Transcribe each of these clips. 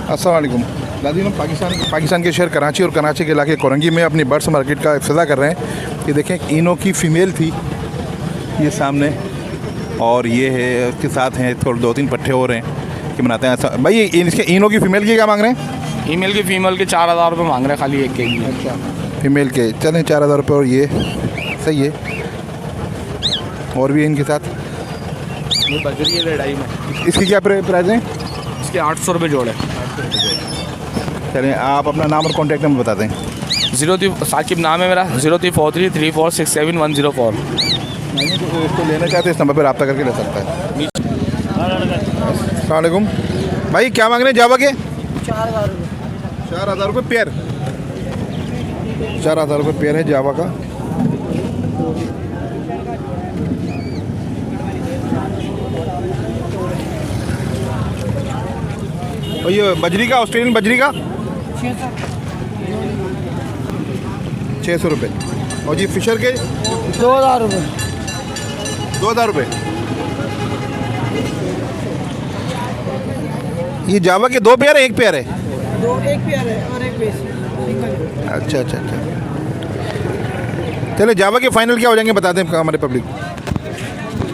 अस्सलाम वालेकुम नाज़रीन, हम पाकिस्तान के शहर कराची और कराची के इलाके कोरंगी में अपनी बर्ड्स मार्केट का इफ्तिताह कर रहे हैं। ये देखें, इनो की फ़ीमेल थी ये सामने, और ये है उसके साथ हैं थोड़े 2-3 पट्टे और हैं कि बनाते हैं ऐसा। भाई इसके इनो की फ़ीमेल की क्या मांग रहे हैं? फीमेल के 4000 रुपये मांग रहे हैं खाली एक के जी। अच्छा, फ़ीमेल के चलें 4000 रुपये, और ये सही है। और भी है इनके साथ, ये बजरी है लड़ाई में, इसकी क्या प्राइस है? इसके 800 रुपये जोड़े। चलें, आप अपना नाम और कॉन्टैक्ट नंबर बता दें। 03 साकिब नाम है मेरा, 034334671004। इसको लेना चाहते हैं इस नंबर पर रब्ता करके ले सकता है। अस्सलाम वालेकुम भाई, क्या मांग रहे हैं जावा के? 4000 रुपये पेयर। 4000 रुपये पेयर है जावा का। और ये बजरी का, ऑस्ट्रेलियन बजरी का 600 रुपये। और जी फिशर के 2000 रुपये। 2000 रुपये। ये जावा के 2 पेयर है, 1 पेयर है? एक पेयर है और एक पीस। अच्छा अच्छा अच्छा, चले जावा के फाइनल क्या हो जाएंगे बता दें हमारे पब्लिक।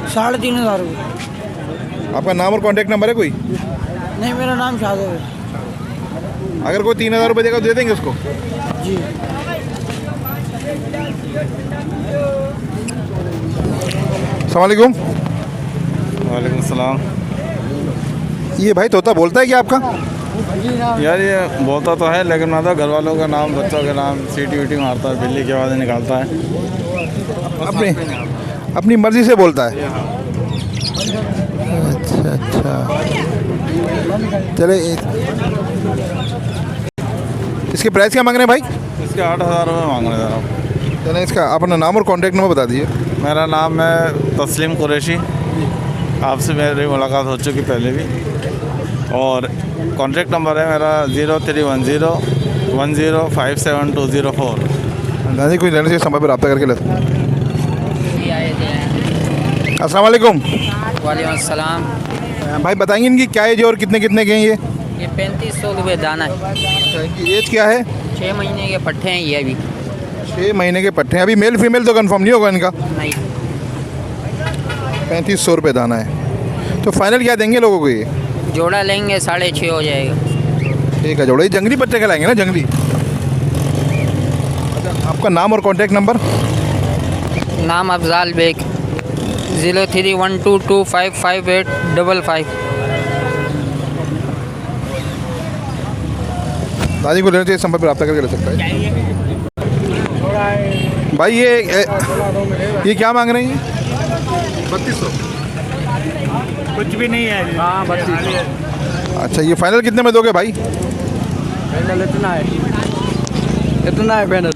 3500 रुपये। आपका नाम और कॉन्टैक्ट नंबर है कोई? नहीं, मेरा नाम शाहदेव है। अगर कोई 3000 रुपये देगा तो दे देंगे उसको? जी। अस्सलाम वालेकुम। वालेकुम सलाम। ये भाई तोता बोलता है क्या आपका? यार ये बोलता तो है, लेकिन मैं तो घर वालों का नाम, बच्चों के नाम सीटी वीटी मारता है, बिल्ली की आवाज़ें निकालता है। अपनी मर्ज़ी से बोलता है। अच्छा अच्छा, चले इसके प्राइस क्या मांग रहे हैं भाई? इसके 8000 रुपये मांग रहे हैं आप। चले इसका अपना नाम और कॉन्टैक्ट नंबर बता दीजिए। मेरा नाम है तस्लीम कुरैशी, आपसे मेरी मुलाकात हो चुकी पहले भी, और कॉन्टैक्ट नंबर है मेरा 031010572004। दादी कोई लेने से समय पर रब्ता करके ले सकते हैं। अस्सलाम वालेकुम। वालेकुम अस्सलाम। भाई बताएंगे इनकी क्या एज है और कितने कितने के हैं ये? 3500 रुपये दाना है। इनकी एज क्या है? 6 महीने के पट्टे हैं ये अभी। 6 महीने के पट्टे हैं। अभी मेल फीमेल तो कंफर्म नहीं होगा इनका? नहीं। 3500 रुपये दाना है। तो फाइनल क्या देंगे लोगों को ये? जोड़ा लेंगे 6.5 हो जाएगा। ठीक है, जोड़ा। ये जंगली पट्टे का लाएंगे ना, जंगली। अच्छा, आपका नाम और कॉन्टैक्ट नंबर? नाम अफजाल बेग, 0312255855। दादी को लेना चाहिए, संपर्क पर रब्ता करके ले सकता है। भाई ये क्या मांग रहे हैं? 3200। कुछ भी नहीं है। हाँ 3200। अच्छा, ये फाइनल कितने में दोगे भाई? फाइनल इतना है फाइनल।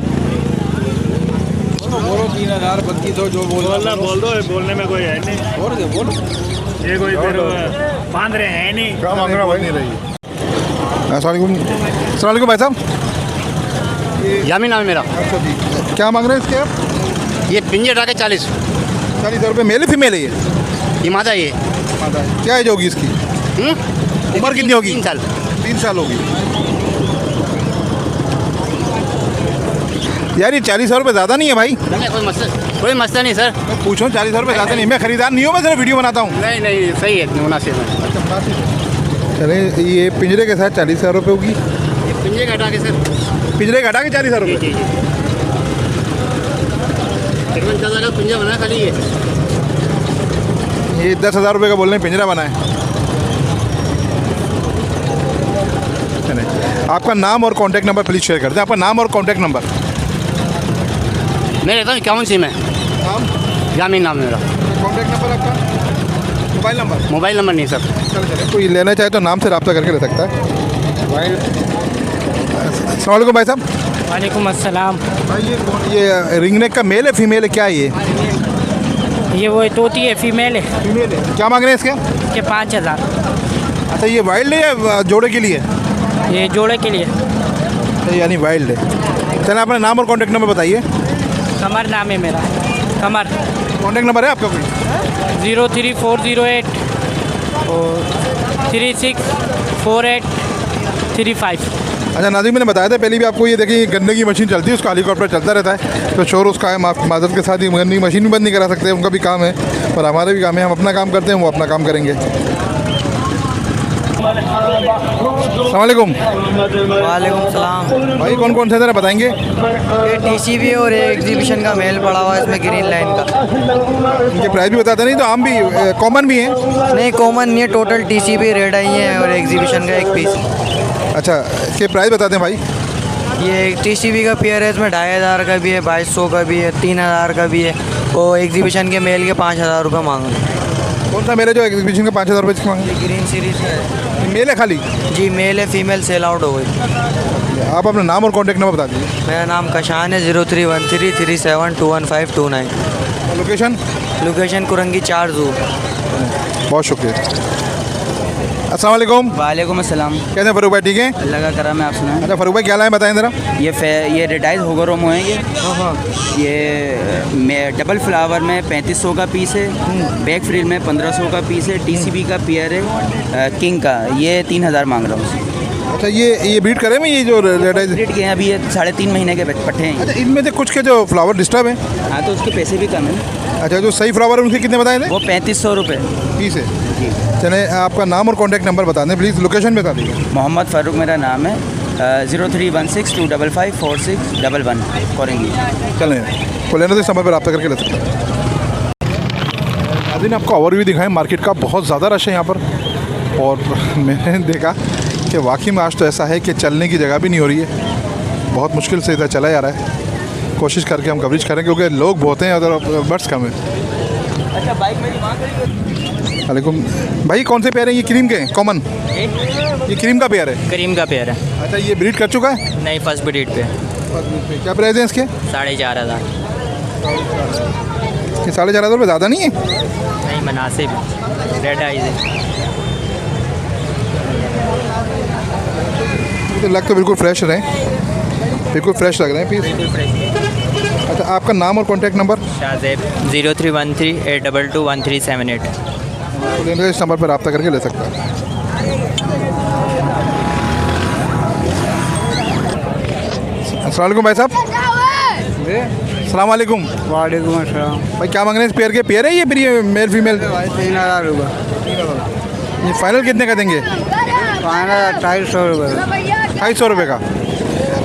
बोलो 3000 3200 जो बोल दो, बोलने में कोई है नहीं। बोलो ये कोई फिर बांध रहे हैं नहीं। क्या मांग रहा भाई? नहीं रही। अस्सलाम वालेकुम भाई साहब। यामी नाम है मेरा। अच्छा जी, क्या मांग रहे हैं इसके आप? ये पिंजे डाके 40,000 रुपये। मेल है फीमेल है ये? ये मादा ये। क्या एज होगी इसकी? उम्र कितनी होगी? 3 साल। 3 साल होगी। यार ये 40,000 रुपये ज़्यादा नहीं है भाई? कोई मसला नहीं सर। मैं पूछूँ, 40,000 रुपये ज़्यादा नहीं? मैं खरीदार नहीं हूँ, मैं सिर्फ वीडियो बनाता हूँ। नहीं सही है, मुनासिब है। चले, ये पिंजरे के साथ 40,000 रुपये होगी। पिंजे का हटा के सर, पिंजरे का हटा के 40,000 रुपये। पिंजा बना खाली ये 10,000 रुपये का बोल रहे हैं, पिंजरा बनाए। चले, आपका नाम और कॉन्टैक्ट नंबर प्लीज़ शेयर कर दें। आपका नाम और कॉन्टैक्ट नंबर? मैं रहता हूँ 51 सी में। नाम? यामी नाम मेरा। कॉन्टैक्ट नंबर आपका? Mobile number? मोबाइल नंबर नहीं सर। चले, कोई लेना चाहे तो नाम से रब्ता करके ले सकता है। अस्सलाम वालेकुम भाई साहब। वालेकुम अस्सलाम। भाई ये रिंग नेक का मेल है फीमेल है क्या ये? ये वो तोती है, फीमेल है। फीमेल है। क्या मांग रहे हैं इसके? 5000। अच्छा, ये वाइल्ड है या जोड़े के लिए? ये जोड़े के लिए। यानी वाइल्ड है। चलिए, अपना नाम और कॉन्टैक्ट नंबर बताइए। कमर नाम है मेरा, कमर। कॉन्टैक्ट नंबर है आपका कोई? 03408 और 3648 35। अच्छा नाज़िम, मैंने बताया था पहले भी आपको, ये देखिए गन्ने की मशीन चलती है, उसका हेलीकॉप्टर चलता रहता है, तो शोर उसका है। माजरत के साथ ही गन्ने की मशीन भी बंद नहीं करा सकते, उनका भी काम है और हमारा भी काम है। हम अपना काम करते हैं, वो अपना काम करेंगे। अस्सलाम वालेकुम। वालेकुम सलाम। भाई कौन कौन से ज़रा बताएंगे? ये टीसीबी और ये एग्जीबिशन का मेल पड़ा हुआ है इसमें, ग्रीन लाइन का। इनके प्राइस भी बताते नहीं, तो आम भी कॉमन भी हैं? नहीं कॉमन नहीं है, टोटल टीसीबी रेड आई है और एग्जीबिशन का एक पीस। अच्छा, इसके प्राइस बताते हैं भाई। ये टीसीबी का पेयर है, इसमें 2500 का भी है, 2200 का भी है, 3000 का भी है। वो एग्जीबिशन के मेल के 5000 रुपये मांग रहे हैं। कौन सा मेल है जो एग्जीबिशन के 5000 रुपये की मांगे? ग्रीन सीरीज का है मेल है खाली? जी, मेल है, फीमेल सेल आउट हो गई। आप अपना नाम और कॉन्टैक्ट नंबर बता दीजिए। मेरा नाम कशान है, 031337215215। लोकेशन? लोकेशन कुरंगी 4 जू। बहुत शुक्रिया। अस्सलाम वालेकुम। वालेकुम अस्सलाम। कैसे हैं फरूक भाई, ठीक हैं? अल्लाह का करम है, आप सुनाएं। अच्छा फरूक भाई क्या लाए बताएं ज़रा। ये रेडाइज होगरोमो है ये डबल फ्लावर में 3500 का पीस है, बैक फ्रिल में 1500 का पीस है, टीसीबी का पेयर है किंग का, ये 3000 मांग रहा हूँ। अच्छा ये ब्रीड करें में, ये जो रेडाइज रेट के हैं अभी, ये 3.5 महीने के पट्टे हैं। अच्छा, इनमें से कुछ के जो फ्लावर डिस्टर्ब हैं? हाँ, तो उसके पैसे भी कम है। अच्छा, जो सही फ्लावर है उनके कितने बताए थे? वो 3500 रुपये पीस है। चले, आपका नाम और कॉन्टैक्ट नंबर बता दें प्लीज़, लोकेशन बता दीजिए। मोहम्मद फ़ारूक मेरा नाम है, 0316255611 कोरंगी। चलें, को लेने तो इस नंबर पर रब्ता करके ले सकते हैं। अभी आपको ओवरव्यू दिखाएं मार्केट का। बहुत ज़्यादा रश है यहाँ पर, और मैंने देखा कि वाकई में आज तो ऐसा है कि चलने की जगह भी नहीं हो रही है। बहुत मुश्किल से इधर चला जा रहा है। कोशिश करके हम कवरेज करें क्योंकि लोग बहुत हैं और बर्ड्स कम है। अच्छा, बाइक मेरी वहाँ खड़ी। वालेकुम भाई, कौन से पेयर हैं ये? क्रीम के हैं, कॉमन? ये क्रीम का पेयर है? करीम का पेयर है। अच्छा, ये ब्रीड कर चुका है? नहीं, फर्स्ट ब्रीड पे। क्या प्राइस है इसके? 4500। ये 4500 रुपये ज़्यादा नहीं है? नहीं, मुनासिब। रेड आइज है। तो लग तो बिल्कुल फ्रेश रहे, बिल्कुल फ्रेश लग रहे हैं पीस। अच्छा, आपका नाम और कॉन्टैक्ट नंबर? शाहजेब 031382211378। तो इस नंबर पर रब्ता करके ले सकता है। अस्सलाम वालेकुम भाई साहब। अस्सलाम वालेकुम। वालेकुम अस्सलाम। भाई क्या मांग रहे हैं इस पेयर के? पेयर है ये फिर ये मेल फीमेल? 3000 रुपये। ये फाइनल कितने का देंगे? फाइनल 250 रुपये। 250 रुपये का।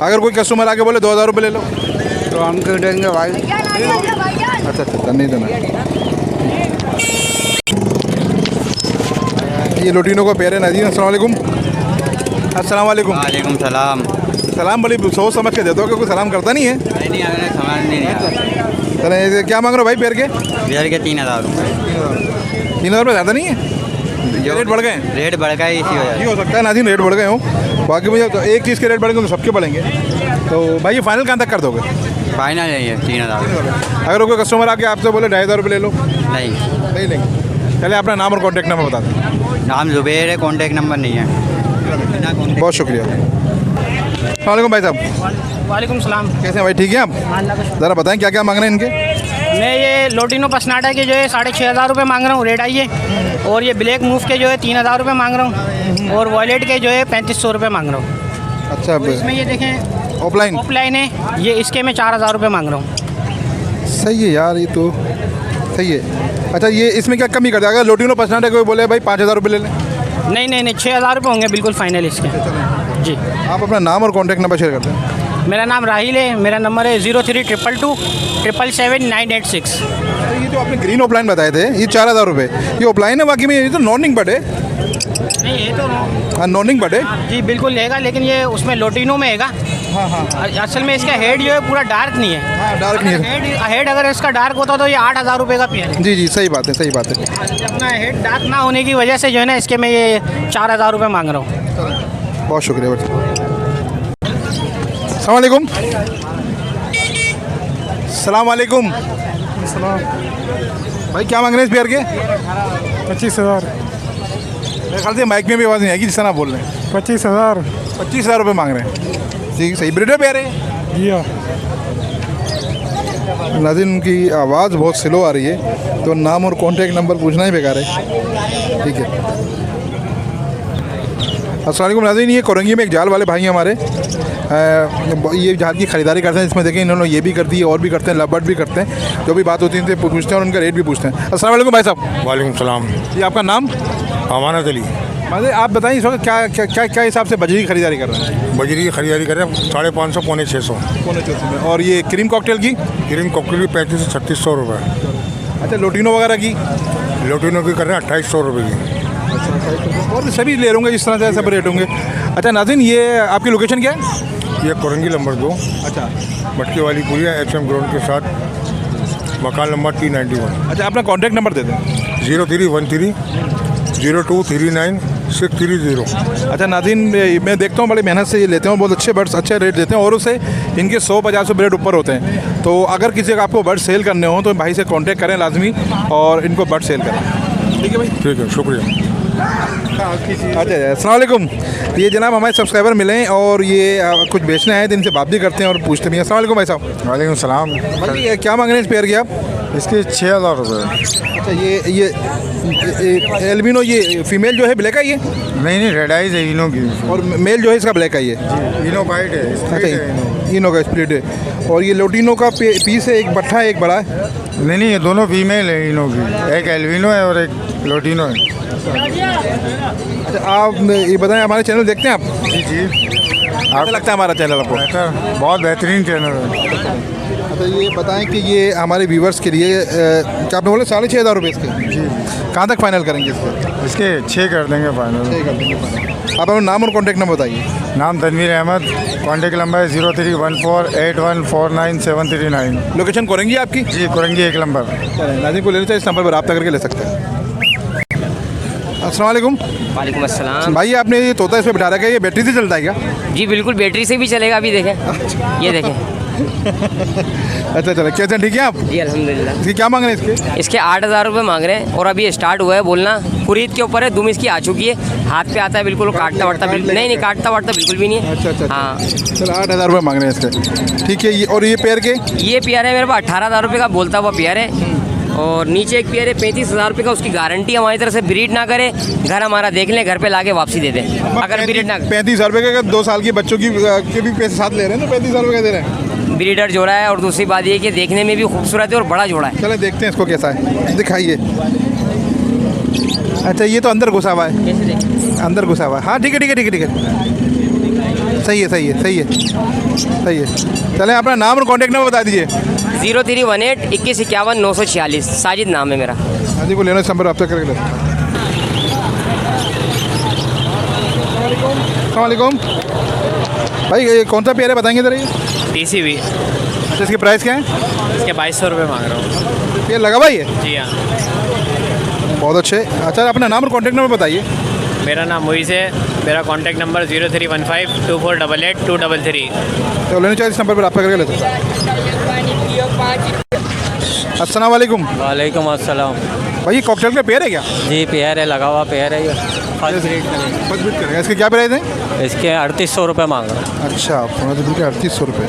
अगर कोई कस्टमर आके बोले 2000 रुपये ले लो, तो हम क्यों देंगे भाई? अच्छा अच्छा, नहीं देना। ये लोटिनो का पेयर है नाज़ीन। अस्सलाम वालेकुम। अस्सलाम वालेकुम। वालेकुम सलाम। सलाम बड़ी सोच समझ के देते हो कि कोई सलाम करता नहीं है। नहीं आने समझ नहीं आया। चले, क्या मांग रहे हो भाई पेयर के? बिहार के 3000 रुपये। 3000 रुपये ज़्यादा नहीं है? रेट बढ़ गए? रेट बढ़ गया इसी वजह ये हो सकता है नाज़ीन, रेट बढ़ गए हो। बाकी मुझे तो एक चीज़ के रेट बढ़ेंगे तो सबके बढ़ेंगे। तो भाई ये फाइनल कहाँ तक कर दोगे? से फाइनल नहीं है 3000। अगर कोई कस्टमर आके आपसे बोले 2500 रुपये ले लो? नहीं, नहीं लेंगे। चले, अपना नाम और कॉन्टैक्ट नंबर बता दें। नाम जुबैर है, कॉन्टैक्ट नंबर नहीं है। बहुत शुक्रिया। वालेकुम भाई साहब। वालेकुम सलाम। कैसे हैं भाई, ठीक हैं आप? ज़रा बताएं क्या क्या मांग रहे हैं इनके? मैं ये लोटिनो पसनाटा के जो है 6500 रुपये मांग रहा हूँ, रेड आई है। और ये ब्लैक मूव के जो है 3000 रुपये मांग रहा हूँ। और वॉयलेट के जो है 3500 रुपये मांग रहा हूँ। अच्छा, और इसमें ये देखें ऑफलाइन ऑफलाइन है, ये इसके मैं 4000 रुपये मांग रहा हूँ। सही है यार, ये तो सही है। अच्छा, ये इसमें क्या कमी कर देगा? अगर लोटिनो पसंद है, कोई बोले भाई 5000 रुपये ले लें? नहीं नहीं नहीं, 6000 रुपये होंगे बिल्कुल फाइनल इसके। जी, आप अपना नाम और कॉन्टैक्ट नंबर शेयर कर दें। मेरा नाम राहिल है, मेरा नंबर है 0322 777 986। तो ये जो आपने ग्रीन ऑफलाइन बताए थे, ये 4000 रुपये, ये ऑफलाइन है? बाकी में ये तो नॉनिंग बर्ड है। नहीं, ये तो हाँ, नॉनिंग बर्ड है। जी बिल्कुल रहेगा, लेकिन ये उसमें लोटिनो में हैगा। हाँ, असल में इसका हेड जो है पूरा डार्क नहीं है। हाँ, डार्क नहीं है। हेड अगर इसका डार्क होता तो ये 8000 रुपये का पेयर है। जी जी, सही बात है, सही बात है। अपना हेड डार्क ना होने की वजह से जो है ना, इसके मैं ये 4000 रुपये मांग रहा हूँ। बहुत शुक्रिया भाई। अस्सलाम वालेकुम। अस्सलाम वालेकुम। भाई क्या मांग रहे हैं इस पेयर के? 25,000। मेरे ख्याल से माइक में भी आवाज़ नहीं आएगी जिस तरह आप बोल रहे हैं। 25,000। 25,000 रुपये मांग रहे हैं। जी, सही ब्रीडर पेयर है? जी हाँ। नाज़रीन, उनकी आवाज़ बहुत स्लो आ रही है, तो नाम और कॉन्टैक्ट नंबर पूछना ही बेकार है। ठीक है। अस्सलाम वालेकुम नाज़रीन, ये कोरंगी में एक जाल वाले भाई हैं हमारे। ये जाल की ख़रीदारी करते हैं। इसमें देखें इन्होंने ये भी कर दी और भी करते हैं, लबट भी करते हैं। जो भी बात होती है इनसे पूछते हैं और उनका रेट भी पूछते हैं। अस्सलाम वालेकुम भाई साहब। वालेकुम सलाम। ये आपका नाम? अमानत अली। मतलब आप बताइए इस वक्त क्या क्या क्या क्या हिसाब से बजरी की खरीदारी कर रहे हैं? बजरी की खरीदारी कर रहे हैं 550 पौने 600। पौने 600 में। और ये क्रीम कॉकटेल की? क्रीम कॉकटेल की 3500 से 3600 रुपये। अच्छा, लोटिनो वगैरह की? लोटिनो की कर रहे हैं 2800 रुपये की। और सभी ले लूँगा जिस तरह से सब रेट होंगे। अच्छा नाज़रीन, ये आपकी लोकेशन क्या है? ये कोरंगी नंबर 2। अच्छा, मटके वाली पूरी है HM ग्राउंड के साथ, मकान नंबर 391। अच्छा, अपना कॉन्टैक्ट नंबर दे दें। 0313 0239 630। अच्छा नाज़रीन, मैं देखता हूँ बड़ी मेहनत से ये लेते हैं, बहुत अच्छे बर्ड्स अच्छे रेट देते हैं और उससे इनके 100-50 रेट ऊपर होते हैं। तो अगर किसी का आपको बर्ड सेल करने हो तो भाई से कांटेक्ट करें लाजमी और इनको बर्ड सेल करें। ठीक है भाई, ठीक है, शुक्रिया। अच्छा, अस्सलाम वालेकुम। ये जनाब हमारे सब्सक्राइबर मिले हैं और ये कुछ बेचने आए हैं तो इनसे बात भी करते हैं और पूछते भी हैं। अस्सलाम वालेकुम भाई साहब। वालेकुम सलाम। भाई ये क्या मांग रहे हैं इस पेयर के आप? इसके 6000 रुपये। अच्छा, ये एल्बिनो ये फीमेल जो है ब्लैक है ये? नहीं, रेड आइज है इनो की। और मेल जो है इसका ब्लैक है ये? इनो वाइट है। अच्छा, इनो का स्प्लिट है। और ये लोटिनो का पीस है, एक बट्ठा है एक बड़ा है? नहीं, ये दोनों फीमेल है इनो की। एक एल्बिनो है और एक लोटिनो है। अच्छा, आप ये बताएं हमारे चैनल देखते हैं आप? जी जी। आपको लगता है हमारा चैनल आपको? बेहतर, बहुत बेहतरीन चैनल है। अच्छा, ये बताएं कि ये हमारे व्यूवर्स के लिए क्या आपने बोले 6500 रुपये इसके? जी। कहाँ तक फाइनल करेंगे इसके? इसके 6 कर देंगे फाइनल। आप अपना नाम और कॉन्टैक्ट नंबर बताइए। नाम तनवीर अहमद, कॉन्टेक्ट नंबर है 03148149 लोकेशन कोरंगी आपकी? जी, कुरंगी 1 नंबर। नाज़रीन को लेना चाहिए, इस नंबर पर रब्ता करके ले सकते हैं। अस्सलाम वालेकुम। वालेकुम अस्सलाम। भाई आपने ये तोता इस पर बिठा रखा है, ये बैटरी से चलता है क्या? जी बिल्कुल, बैटरी से भी चलेगा। अभी देखें, ये देखें। अच्छा चलो, कैसे ठीक है आप? जी अल्हम्दुलिल्लाह। इसकी क्या मांग रहे हैं इसके? इसके 8000 रुपये मांग रहे हैं और अभी स्टार्ट हुआ है बोलना। कुरीद के ऊपर है, दुम इसकी आ चुकी है, हाथ पे आता है बिल्कुल, काटता वाटता बिल्कुल नहीं, काटता वाटता बिल्कुल भी नहीं है। अच्छा, हाँ चलो 8000 रुपये मांग रहे हैं इसके। ठीक है, ये और ये पेयर के? ये पेयर है मेरे पास 18000 रुपये का बोलता हुआ पेयर है। और नीचे एक पेयर है 35000 रुपये का, उसकी गारंटी हमारी तरफ से ब्रीड ना करे, घर हमारा देख लें, घर पे लाके वापसी दे दें अगर ब्रीड ना। 35,000 रुपये का 2 साल के बच्चों की के भी पैसे साथ ले रहे हैं ना, 35,000 रुपये का दे रहे हैं। ब्रीडर जोड़ा है और दूसरी बात ये कि देखने में भी खूबसूरत है और बड़ा जोड़ा है। चलो देखते हैं इसको कैसा है, दिखाइए। अच्छा, ये तो अंदर घुसा हुआ है, कैसे देखें? अंदर घुसा हुआ है। हाँ ठीक है, ठीक है, ठीक है, ठीक है, सही है, सही है, सही है, सही है। चलें, अपना नाम और कॉन्टैक्ट नंबर बता दीजिए। 0318 21 51 946। साजिद नाम है मेरा। हाँ जी, को लेना इस नंबर रब्ता करके ले। अस्सलाम वालेकुम भाई, ये कौन सा पेयर है बताएंगे ज़रा? ये TCB। अच्छा, इसकी प्राइस क्या है? इसके 2200 रुपये मांग रहा हूँ। पेयर लगा भाई है? जी हाँ। बहुत अच्छे। अच्छा, अपना नाम और कॉन्टैक्ट नंबर बताइए। मेरा नाम मोइज़ है, मेरा कॉन्टैक्ट नंबर 0315 2488 233। तो लेना चाहिए इस नंबर पर रब्ता करके ले सकते हैं। अस्सलाम वालेकुम। वालेकुम अस्सलाम। भाई ये कॉकटेल का पेयर है क्या? जी पेयर है, लगा हुआ पेयर है ये। फर्स्ट ग्रेड का है। फर्स्ट बीट करेगा। इसके क्या प्राइस है? इसके 3800 रुपये मांग रहा हूँ। अच्छा, 3800 रुपये।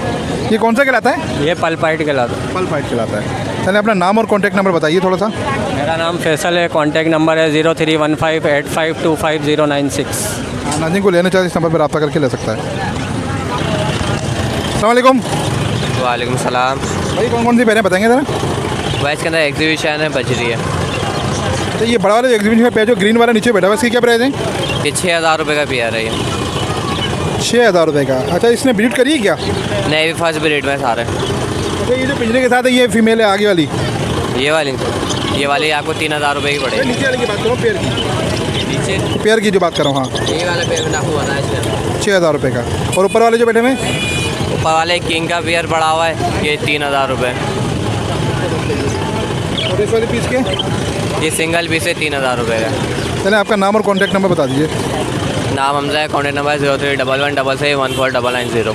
ये कौन सा कहलाता है? ये पल पाइट कहलाता है। पल फाइट कहलाता है। चलिए, अपना नाम और कॉन्टैक्ट नंबर बताइए थोड़ा सा। मेरा नाम फैसल है, कॉन्टैक्ट नंबर है 031585250996। नाज़रीन को लेना चाहिए इस नंबर पर रब्ता करके ले सकता है। अस्सलाम वालेकुम। वालेकुम सलाम। भाई कौन कौन सी पेयर हैं बताएंगे ज़रा? वैसे के अंदर एग्जीबिशन है, बजरी है। तो ये बड़ा वाला एग्जीबिशन का पेयर जो ग्रीन वाला नीचे बैठा हुआ है, इसकी क्या प्राइस है? ये 6000 रुपये का पेयर है ये। 6000 रुपये का। अच्छा, इसने ब्रीड करी है क्या? नहीं, भी फर्स्ट ब्रीड में सारे। अच्छा, ये जो पिंजरे के साथ है ये फीमेल है आगे वाली? ये वाली आपको 3000 रुपये की पड़ेगी। नीचे वाले की बात करो, पेयर की। नीचे पेयर की जो बात कर रहा हूँ, हाँ। ये वाला पेयर में आपको बताया इसमें 6000 रुपये का। और ऊपर वाले जो बैठे हुए? ऊपर वाले किंग का पेयर पड़ा हुआ है, ये 3000 रुपये। और इस वाले पीस के? ये सिंगल पीस है 3000 रुपये का। चलिए, आपका नाम और कॉन्टैक्ट नंबर बता दीजिए। नाम हमजा है, कॉन्टैक्ट नंबर 0311661499।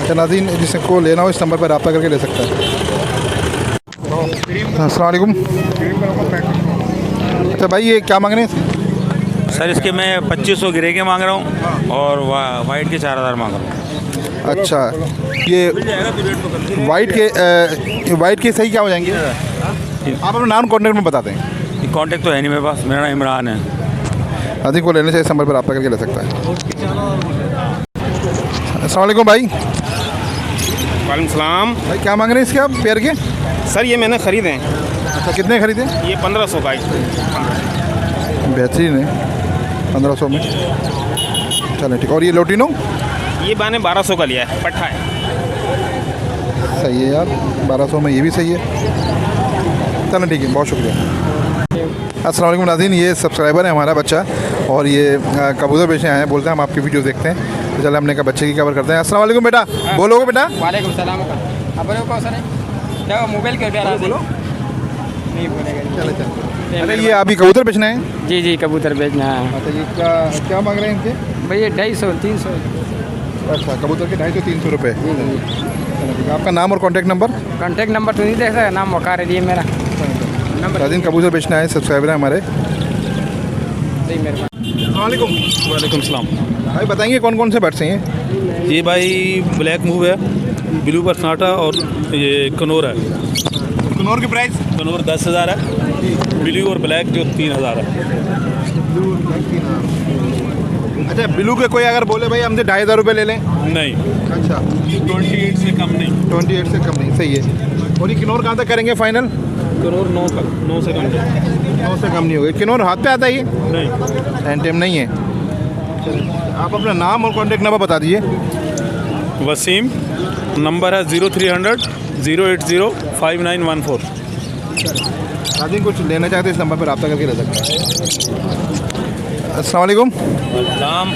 अच्छा नाज़रीन, जिसको लेना हो इस नंबर पर रब्ता करके ले सकता है। अस्सलाम वालेकुम। अच्छा भाई, ये क्या मांग रहे हैं? सर इसके मैं 2500 गिरे के मांग रहा हूँ और वाइट के 4000 मांग रहा हूँ। अच्छा, ये वाइट के सही क्या हो जाएंगे? आप अपना नाम कॉन्टैक्ट में बता दें। कॉन्टैक्ट तो है नहीं मेरे पास, मेरा नाम इमरान है। नाज़रीन को लेने से इस नंबर पर रब्ता करके ले सकता है। अस्सलाम वालेकुम भाई। वालेकुम सलाम। भाई क्या मांग रहे हैं इसके आप पेयर के? सर ये मैंने ख़रीदे हैं। अच्छा कितने खरीदे? ये 1500 का। बेहतरीन है 1500 में। चलें ठीक। और ये लोटिनो? ये मैंने 1200 का लिया है, पट्ठा है। सही है यार 1200 में ये भी सही है। चलें ठीक है, बहुत शुक्रिया। अस्सलाम वालेकुम नाज़रीन, ये सब्सक्राइबर है हमारा बच्चा और ये कबूतर बेचने आए हैं। बोलते हैं हम आपकी वीडियो देखते हैं, तो चले हमने कहा बच्चे की कवर करते हैं। अस्सलाम वालेकुम बेटा, बोलोगे बेटा? वालेकुम सलाम। क्या मोबाइल क्या बोलो? नहीं बोलेगा। चले। अरे ये अभी कबूतर बेचना है? जी जी कबूतर बेचना है। अच्छा ये क्या मांग रहे हैं इनके? भैया 250 300। अच्छा कबूतर के 250-300 रुपये। आपका नाम और कॉन्टैक्ट नंबर? कॉन्टैक्ट नंबर तो नहीं देख सकता, नाम वकार है मेरा। नाज़रीन कबूतर बेचना है, सब्सक्राइबर है हमारे। वालेकुम सलाम। भाई बताएंगे कौन कौन से बर्ड्स हैं ये? ये भाई ब्लैक मूव है, ब्लू बरसाटा और ये कनौर है। कनौर की प्राइस? कनौर 10,000 है, ब्लू और ब्लैक जो 3,000 है। अच्छा ब्लू के कोई अगर बोले भाई हमसे 2,500 रुपये ले लें? नहीं। अच्छा 28 से कम नहीं। 28 से कम नहीं, सही है। और ये किन्नौर कहाँ तक करेंगे फाइनल? कनौर 9 से कम नहीं। 9 से कम नहीं होगा। किन्नौर हाथ पे आता है ये? नहीं। हैंड टेम नहीं है। आप अपना नाम और कॉन्टैक्ट नंबर बता दीजिए। वसीम, नंबर है 0300 080 5914। नाज़रीन कुछ लेना चाहते हैं इस नंबर पर रब्ता करके ले सकते हैं। अस्सलाम वालेकुम। सलाम।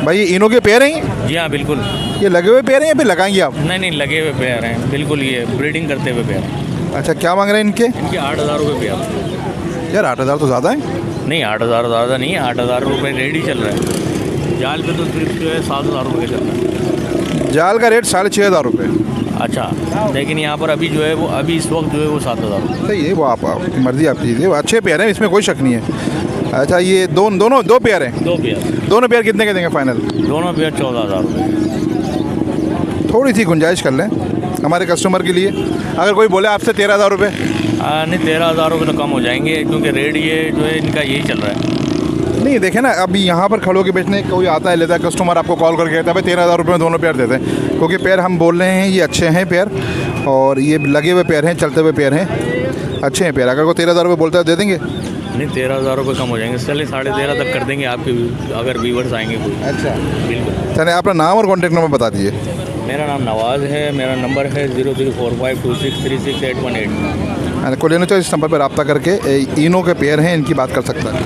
भाई ये इनो के पेयर हैं? जी हाँ बिल्कुल। ये लगे हुए पेयर हैं या फिर लगाएंगे आप? नहीं लगे हुए पेयर हैं बिल्कुल, ये ब्रीडिंग करते हुए पेयर हैं। अच्छा क्या मांग रहे हैं इनके? इनके 8,000 रुपये पेयर। यार 8,000 तो ज़्यादा है। नहीं 8,000 ज़्यादा नहीं है, 8,000 रुपये रेट ही चल रहा है। जाल पे तो सिर्फ जो है 7,000 रुपये चल रहा है। जाल का रेट 6,500 रुपये। अच्छा लेकिन यहाँ पर अभी जो है वो अभी इस वक्त जो है वो 7,000 रुपये। सही है, वो आपकी मर्ज़ी आप दीजिए। वो अच्छे पेयर हैं, इसमें कोई शक नहीं है। अच्छा ये दोनों दो पेयर हैं? 2 पेयर। दोनों पेयर कितने के देंगे फाइनल? दोनों पेयर 14,000 रुपये। थोड़ी सी गुंजाइश कर लें हमारे कस्टमर के लिए। अगर कोई बोले आपसे 13,000 रुपये? नहीं 13,000 रुपये तो कम हो जाएंगे, क्योंकि रेट ये जो है इनका यही चल रहा है। नहीं देखें ना, अभी यहाँ पर खड़ो के बेचने कोई आता है, लेता है कस्टमर, आपको कॉल करके कहता है भाई 13,000 रुपये में दोनों पेयर देते हैं। क्योंकि पेयर हम बोल रहे हैं ये अच्छे हैं पेयर, और ये लगे हुए पेयर हैं, चलते हुए पेयर हैं, अच्छे हैं पेयर। अगर कोई 13,000 रुपये बोलता है दे देंगे? नहीं 13,000 रुपये कम हो जाएंगे, चलिए 13,500 तक कर देंगे आपके अगर व्यूवर्स आएंगे कोई। अच्छा बिल्कुल। चलिए अपना नाम और कॉन्टैक्ट नंबर बता दीजिए। मेरा नाम नवाज़ है, मेरा नंबर है 03452636 818। को लेना चाहिए इस नंबर पर रब्ता करके इनो के पेयर हैं, इनकी बात कर सकता है।